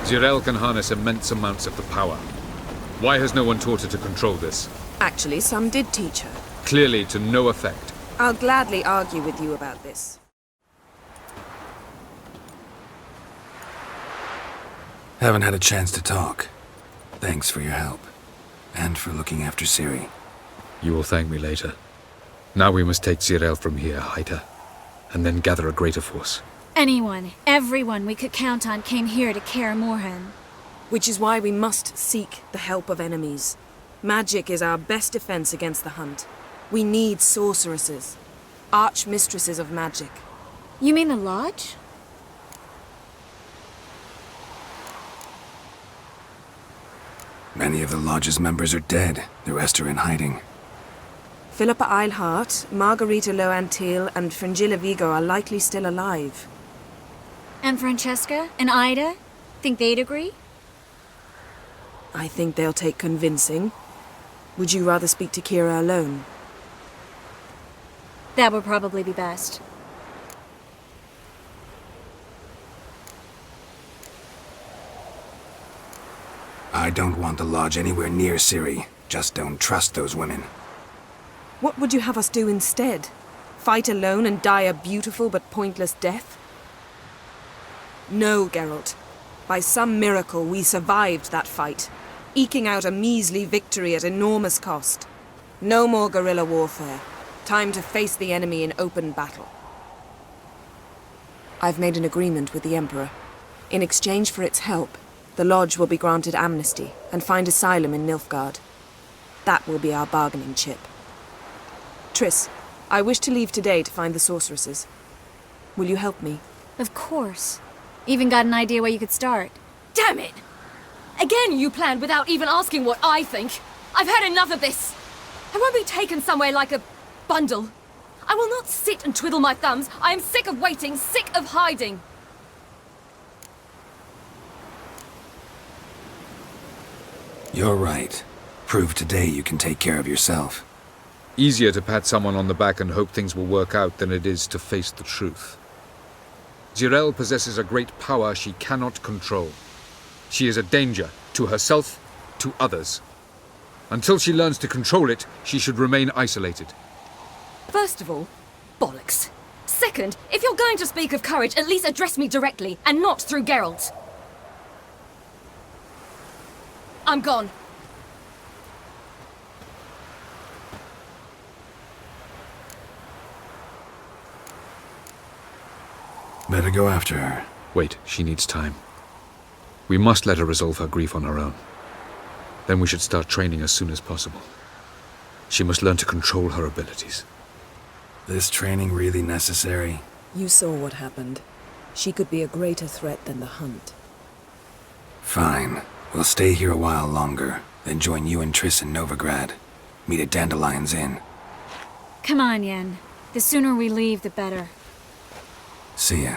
Zirel can harness immense amounts of the power. Why has no one taught her to control this? Actually, some did teach her. Clearly to no effect. I'll gladly argue with you about this. Haven't had a chance to talk. Thanks for your help. And for looking after Ciri. You will thank me later. Now we must take Zirel from here, hide her, and then gather a greater force. Anyone, everyone we could count on came here to Kaer Morhen. Which is why we must seek the help of enemies. Magic is our best defense against the hunt. We need sorceresses. Archmistresses of magic. You mean the Lodge? Many of the Lodge's members are dead. The rest are in hiding. Philippa Eilhart, Margarita Loantil, and Fringilla Vigo are likely still alive. And Francesca and Ida? Think they'd agree? I think they'll take convincing. Would you rather speak to Kira alone? That would probably be best. I don't want the Lodge anywhere near Ciri. Just don't trust those women. What would you have us do instead? Fight alone and die a beautiful but pointless death? No, Geralt. By some miracle, we survived that fight, eking out a measly victory at enormous cost. No more guerrilla warfare. Time to face the enemy in open battle. I've made an agreement with the Emperor. In exchange for its help, the Lodge will be granted amnesty and find asylum in Nilfgaard. That will be our bargaining chip. Triss, I wish to leave today to find the sorceresses. Will you help me? Of course. Even got an idea where you could start. Damn it! Again you planned without even asking what I think. I've had enough of this. I won't be taken somewhere like a bundle. I will not sit and twiddle my thumbs. I am sick of waiting, sick of hiding. You're right. Prove today you can take care of yourself. Easier to pat someone on the back and hope things will work out than it is to face the truth. Zirel possesses a great power she cannot control. She is a danger to herself, to others. Until she learns to control it, she should remain isolated. First of all, bollocks. Second, if you're going to speak of courage, at least address me directly, and not through Geralt. I'm gone. Better go after her. Wait, she needs time. We must let her resolve her grief on her own. Then we should start training as soon as possible. She must learn to control her abilities. This training really necessary? You saw what happened. She could be a greater threat than the hunt. Fine. We'll stay here a while longer, then join you and Triss in Novigrad. Meet at Dandelion's Inn. Come on, Yen. The sooner we leave, the better. See ya.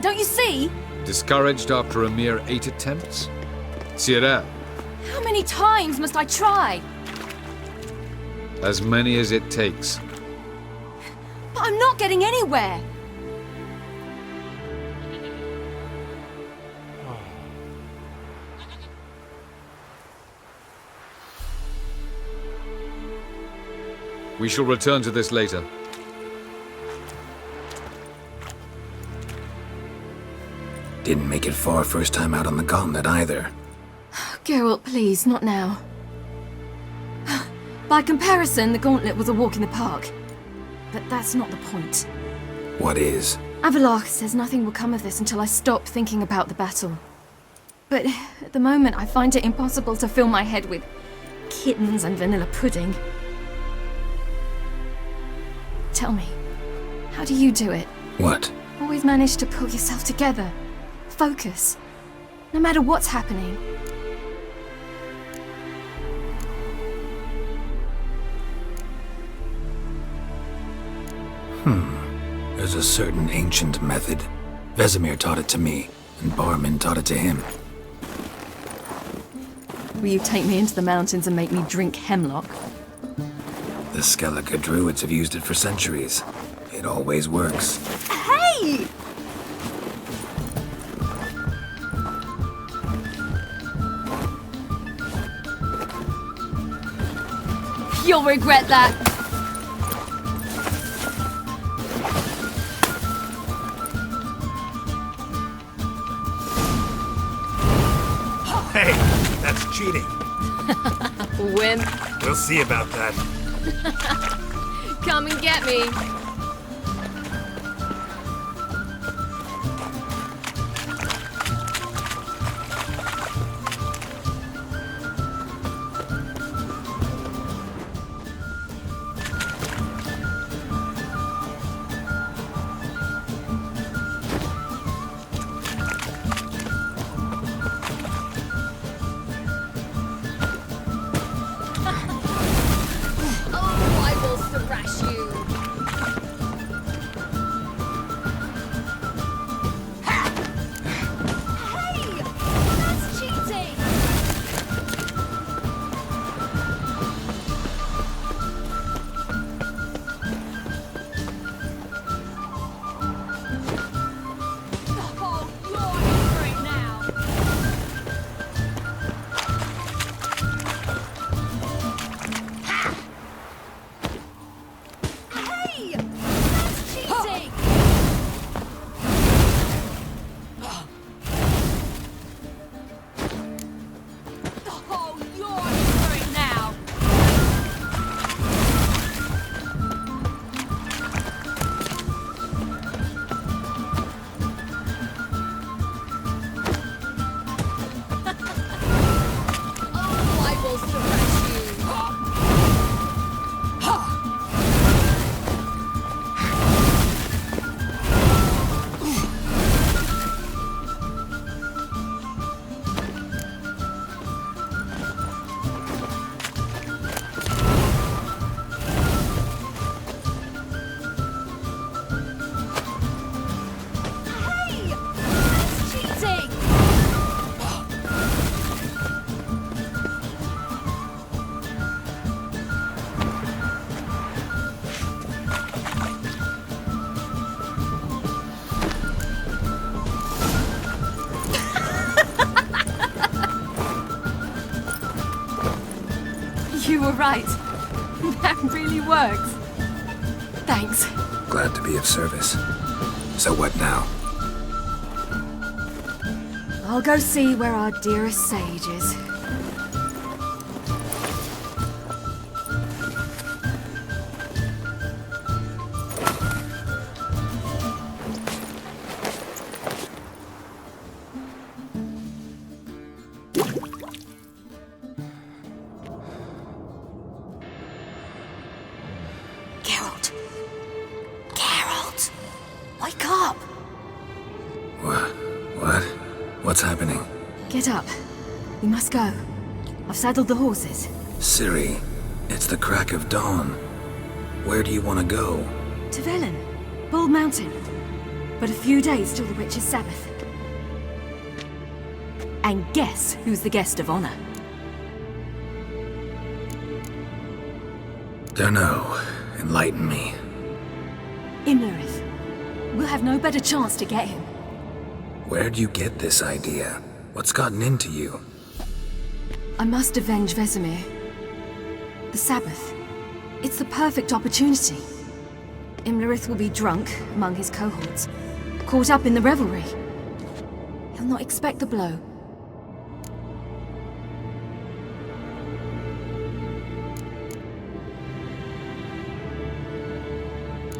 Don't you see? Discouraged after a mere 8 attempts? Zirel. How many times must I try? As many as it takes. But I'm not getting anywhere. We shall return to this later. Didn't make it far first time out on the gauntlet either. Geralt, please, not now. By comparison, the gauntlet was a walk in the park. But that's not the point. What is? Avelar says nothing will come of this until I stop thinking about the battle. But at the moment, I find it impossible to fill my head with kittens and vanilla pudding. Tell me, how do you do it? What? Always manage to pull yourself together. Focus. No matter what's happening. There's a certain ancient method. Vesemir taught it to me, and Barman taught it to him. Will you take me into the mountains and make me drink hemlock? The Skellige druids have used it for centuries. It always works. Hey! You'll regret that. Hey, that's cheating. Wimp. We'll see about that. Come and get me. You were right. That really works. Thanks. Glad to be of service. So what now? I'll go see where our dearest sage is. Wake up! What? What's happening? Get up. We must go. I've saddled the horses. Ciri, it's the crack of dawn. Where do you want to go? To Velen. Bald Mountain. But a few days till the Witch's Sabbath. And guess who's the guest of honor? Dunno. Enlighten me. Emhyr. We'll have no better chance to get him. Where'd you get this idea? What's gotten into you? I must avenge Vesemir. The Sabbath. It's the perfect opportunity. Emhyr will be drunk among his cohorts, caught up in the revelry. He'll not expect the blow.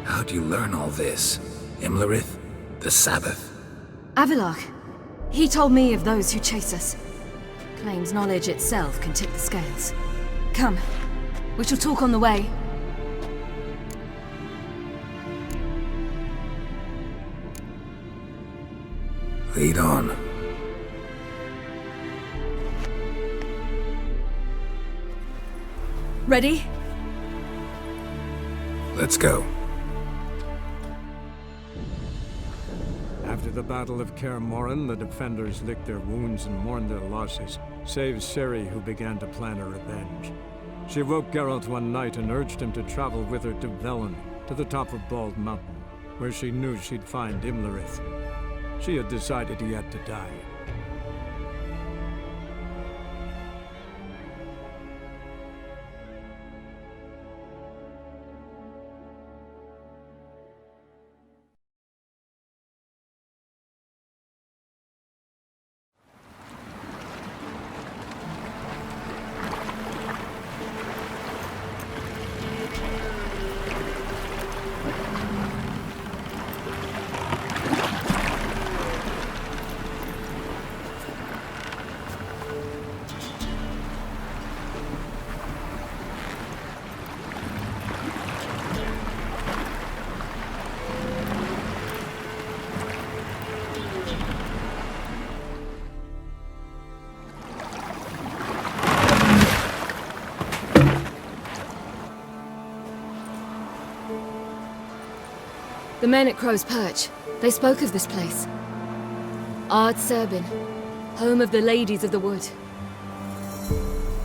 How'd you learn all this? Emhyr? The Sabbath? Avallac'h. He told me of those who chase us. Claims knowledge itself can tip the scales. Come, we shall talk on the way. Lead on. Ready? Let's go. After the Battle of Kaer Morhen, the defenders licked their wounds and mourned their losses, save Ciri, who began to plan her revenge. She woke Geralt one night and urged him to travel with her to Velen, to the top of Bald Mountain, where she knew she'd find Imlerith. She had decided he had to die. The men at Crow's Perch, they spoke of this place. Ard Serbin, home of the Ladies of the Wood.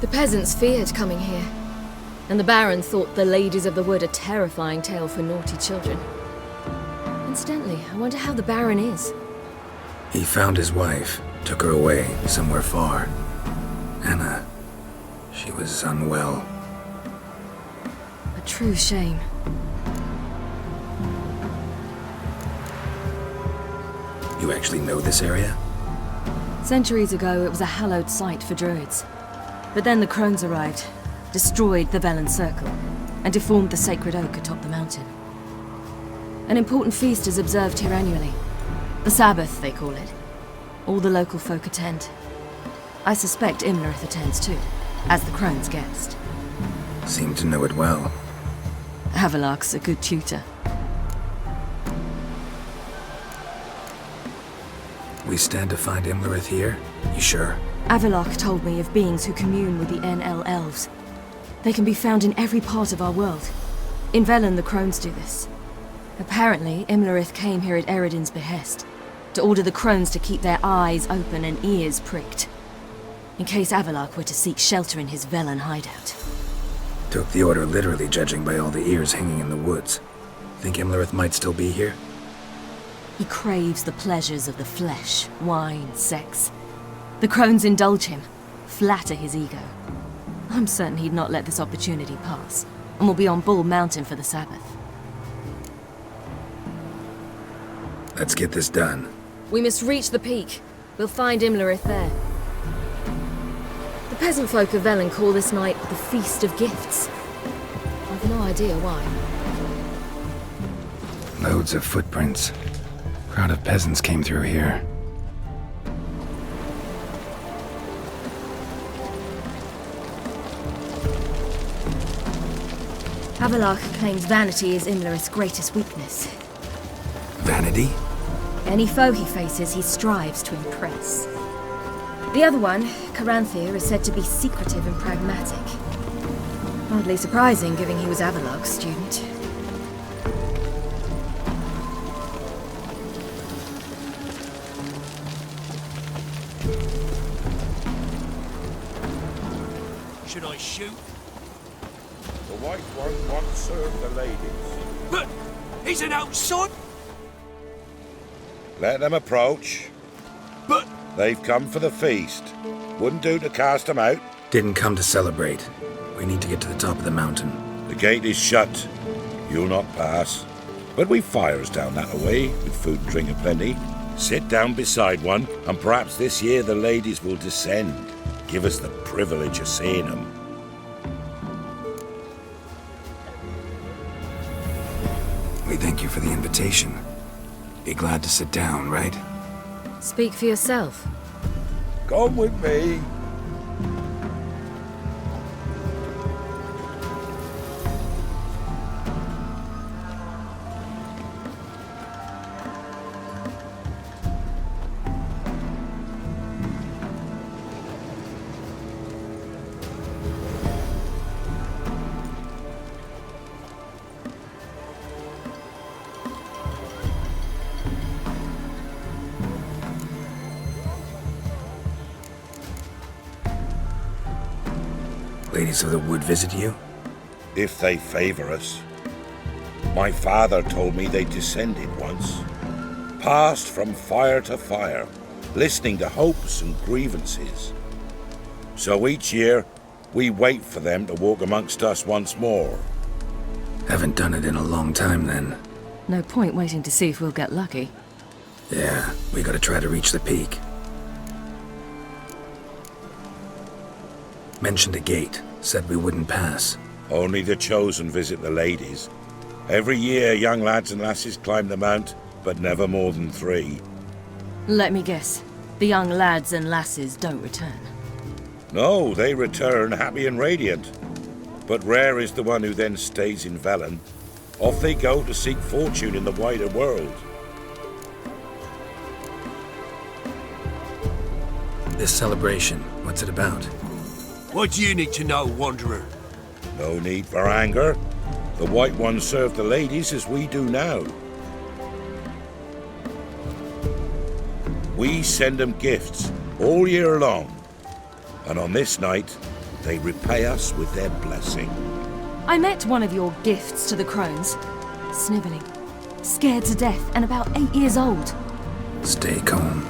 The peasants feared coming here, and the Baron thought the Ladies of the Wood a terrifying tale for naughty children. Incidentally, I wonder how the Baron is. He found his wife, took her away, somewhere far. Anna, she was unwell. A true shame. You actually know this area? Centuries ago, it was a hallowed site for druids. But then the crones arrived, destroyed the Velen Circle, and deformed the sacred oak atop the mountain. An important feast is observed here annually. The Sabbath, they call it. All the local folk attend. I suspect Imlerith attends too, as the crone's guest. Seem to know it well. Havelark's a good tutor. We stand to find Imlerith here? You sure? Avelark told me of beings who commune with the NL elves. They can be found in every part of our world. In Velen, the crones do this. Apparently, Imlerith came here at Eredin's behest, to order the crones to keep their eyes open and ears pricked, in case Avelark were to seek shelter in his Velen hideout. Took the order literally, judging by all the ears hanging in the woods. Think Imlerith might still be here? He craves the pleasures of the flesh, wine, sex. The crones indulge him, flatter his ego. I'm certain he'd not let this opportunity pass, and will be on Bull Mountain for the Sabbath. Let's get this done. We must reach the peak. We'll find Imlerith there. The peasant folk of Velen call this night the Feast of Gifts. I've no idea why. Loads of footprints. Crowd of peasants came through here. Avelark claims vanity is Imlerith's greatest weakness. Vanity? Any foe he faces, he strives to impress. The other one, Caranthir, is said to be secretive and pragmatic. Hardly surprising, given he was Avelark's student. Should I shoot? The White One once served the ladies. But he's an outside. Let them approach. But They've come for the feast. Wouldn't do to cast them out. Didn't come to celebrate. We need to get to the top of the mountain. The gate is shut. You'll not pass. But we've fires down that away, with food and drink aplenty. Sit down beside one, and perhaps this year the ladies will descend. Give us the privilege of seeing them. We thank you for the invitation. Be glad to sit down, right? Speak for yourself. Come with me. Ladies of the Wood visit you? If they favor us. My father told me they descended once, passed from fire to fire, listening to hopes and grievances. So each year, we wait for them to walk amongst us once more. Haven't done it in a long time then. No point waiting to see if we'll get lucky. Yeah, we gotta try to reach the peak. Mentioned a gate, said we wouldn't pass. Only the chosen visit the ladies. Every year, young lads and lasses climb the mount, but never more than 3. Let me guess. The young lads and lasses don't return. No, they return happy and radiant. But rare is the one who then stays in Velen. Off they go to seek fortune in the wider world. This celebration, what's it about? What do you need to know, Wanderer? No need for anger. The White Ones serve the ladies as we do now. We send them gifts all year long. And on this night, they repay us with their blessing. I met one of your gifts to the crones. Snivelling. Scared to death and about 8 years old. Stay calm.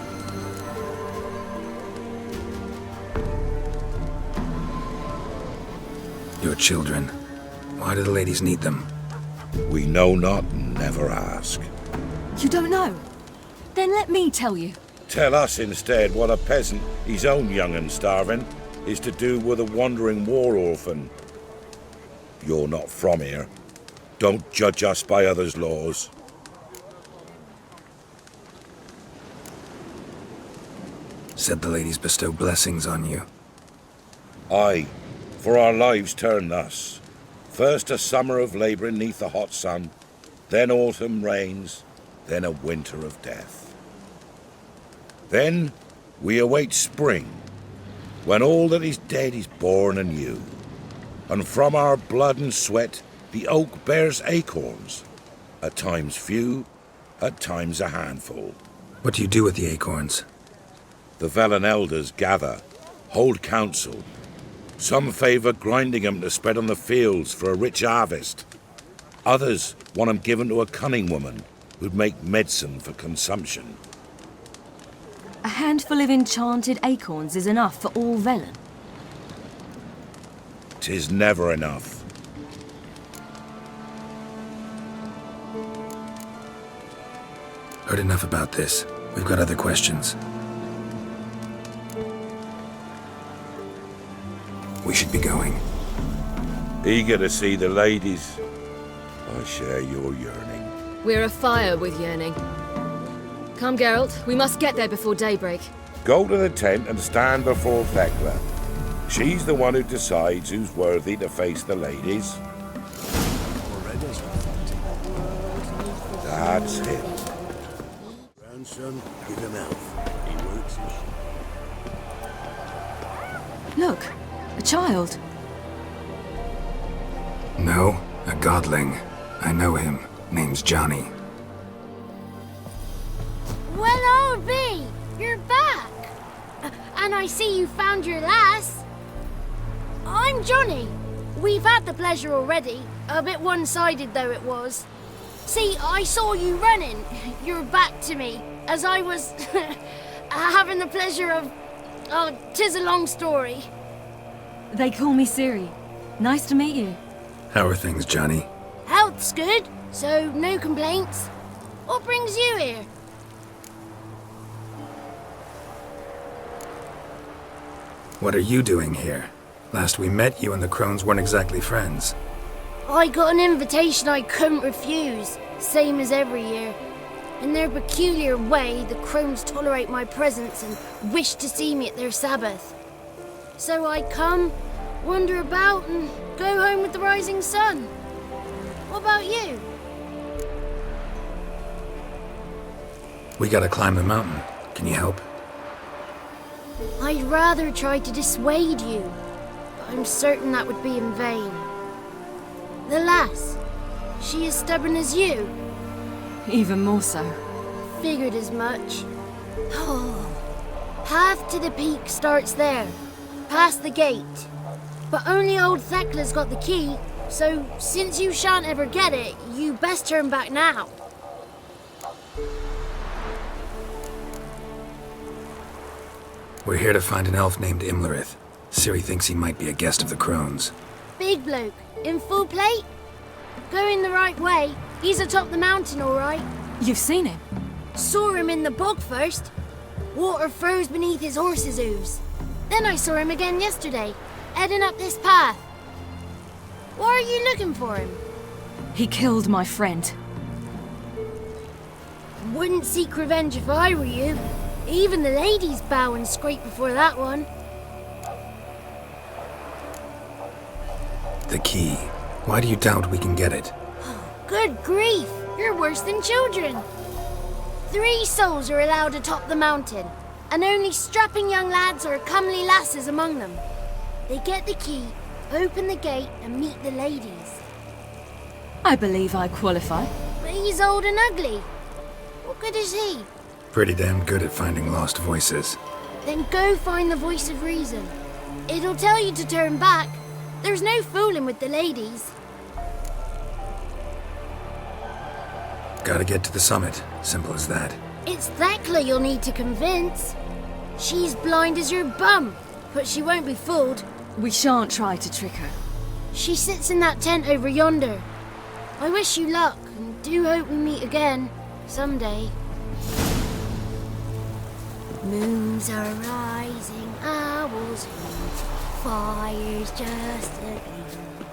Your children. Why do the ladies need them? We know not and never ask. You don't know? Then let me tell you. Tell us instead what a peasant, his own young and starving, is to do with a wandering war orphan. You're not from here. Don't judge us by others' laws. Said the ladies bestow blessings on you. Aye, for our lives turn thus. First a summer of labouring neath the hot sun, then autumn rains, then a winter of death. Then we await spring, when all that is dead is born anew. And from our blood and sweat the oak bears acorns, at times few, at times a handful. What do you do with the acorns? The Velen elders gather, hold council. Some favour grinding 'em to spread on the fields for a rich harvest. Others want 'em given to a cunning woman who'd make medicine for consumption. A handful of enchanted acorns is enough for all Velen. 'Tis never enough. Heard enough about this. We've got other questions. We should be going. Eager to see the ladies. I share your yearning. We're afire with yearning. Come, Geralt. We must get there before daybreak. Go to the tent and stand before Thekla. She's the one who decides who's worthy to face the ladies. That's him. Grandson, give him health. He works his... Look, a child. No, a godling. I know him. Name's Johnny. Well, old B, you're back. And I see you found your lass. I'm Johnny. We've had the pleasure already. A bit one-sided though it was. See, I saw you running. Your back to me, as I was having the pleasure of... Oh, 'tis a long story. They call me Ciri. Nice to meet you. How are things, Johnny? Health's good, so no complaints. What brings you here? What are you doing here? Last we met, you and the crones weren't exactly friends. I got an invitation I couldn't refuse, same as every year. In their peculiar way, the crones tolerate my presence and wish to see me at their Sabbath. So I come, wander about, and go home with the rising sun. What about you? We gotta climb the mountain. Can you help? I'd rather try to dissuade you, but I'm certain that would be in vain. The lass, she as stubborn as you? Even more so. Figured as much. Oh, path to the peak starts there, past the gate. But only old Thekla's got the key, so since you shan't ever get it, you best turn back now. We're here to find an elf named Imlerith. Ciri thinks he might be a guest of the crones. Big bloke, in full plate? Going the right way. He's atop the mountain, all right. You've seen him? Saw him in the bog first. Water froze beneath his horse's hooves. Then I saw him again yesterday, heading up this path. Why are you looking for him? He killed my friend. Wouldn't seek revenge if I were you. Even the ladies bow and scrape before that one. The key. Why do you doubt we can get it? Good grief, you're worse than children. 3 souls are allowed atop the mountain, and only strapping young lads or comely lasses among them. They get the key, open the gate, and meet the ladies. I believe I qualify. But he's old and ugly. What good is he? Pretty damn good at finding lost voices. Then go find the voice of reason. It'll tell you to turn back. There's no fooling with the ladies. Gotta get to the summit. Simple as that. It's Thekla you'll need to convince. She's blind as your bum, but she won't be fooled. We shan't try to trick her. She sits in that tent over yonder. I wish you luck, and do hope we meet again, someday. Moons are rising, owls hoot, fire's just a gleam.